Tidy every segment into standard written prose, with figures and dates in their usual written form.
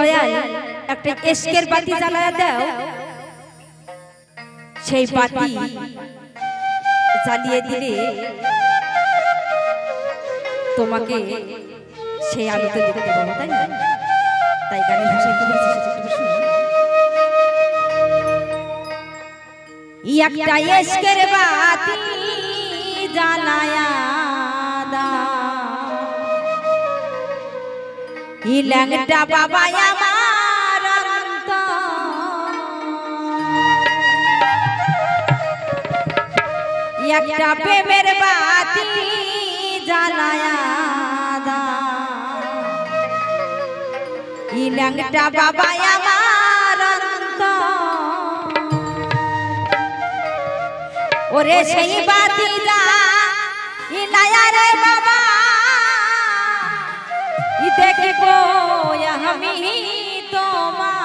দয়াল একটা এশকের বাতি জ্বালায়া দাও। সেই বাতি জ্বালিয়ে দিলে তোমাকে সেই আলোতে দেখতে পাবো, তাই না? তাই গানের ভাষায় কি বলছে সেটা একটু শুনো। একটা এশকের বাতি জ্বালায়া দাও, ই ল্যাংটা বাবা আমার অন্তর, একটা প্রেমের বাতি জ্বালায়া দাও, ই ল্যাংটা বাবা আমার অন্তর। ওরে সেই বাতি জ্বালায়া রে বাবা, ই দেখব আমি তোমার।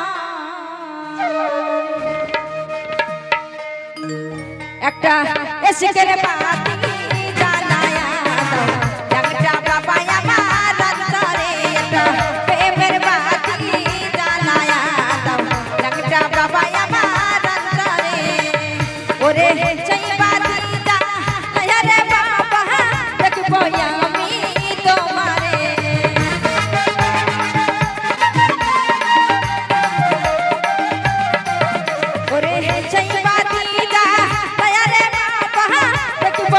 একটা এশকের বাতি জ্বালায়া দাও, ল্যাংটা বাবা আমার অন্তরে, একটা প্রেমের বাতি জ্বালায়া দাও, ল্যাংটা বাবা আমার অন্তরে। ওরে সেই বাতি জ্বালায়া রে বাবা, দেখব আমি তোমারে। ওরে সেই বাতি জ্বালায়া রে বাবা, দেখব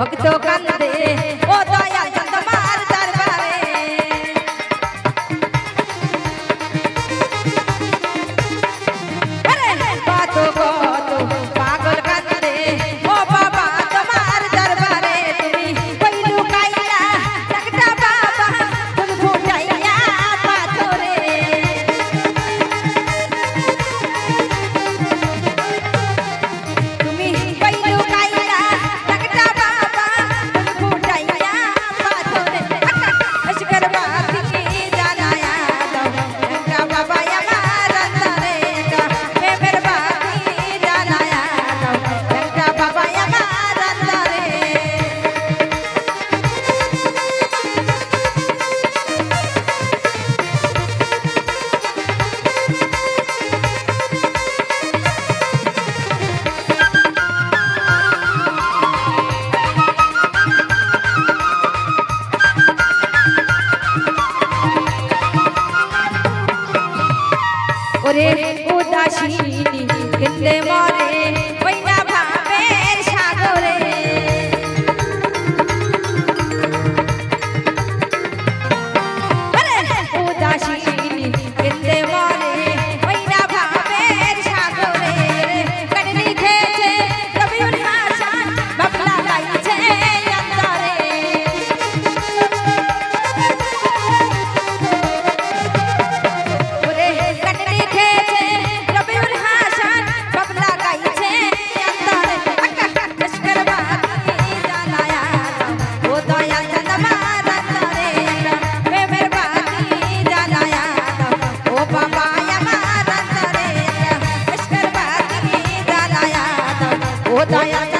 ভক্ত কান্দে ও দয়াল তোমার দরবারে আরে কত কত পাগল কান্দে ও বাবা তোমার দরবারে তুমি কই লুকাইলা একটা বাবা তুমি ফুটাইয়া পাথরে তুমি কই লুকাইলা একটা বাবা তুমি ফুটাইয়া পাথরে আশকের বাতি জানায়া দাও একটা বাবা আমার অন্তরে প্রেমের বাতি জানায়া দাও একটা বাবা আমার অন্তরে ওরে উদাসিনী কেন্দে মরে ওই না ভাবের সাগরে উদাসিনী কেন্দে মরে ওই না ভাবের সাগরে গান লিখেছে রবিউল হাসান বাবলা গাইছে অন্তরে ওরে গান লিখেছে রবিউল হাসান বাবলা গাইছে অন্তরে আশকের বাতি জানায়া দাও ও দয়াল তোমার অন্তরে প্রেমের বাতি জানায়া দাও ও বাবা আমার অন্তরে আশকের বাতি জানায়া দাও ও দয়াল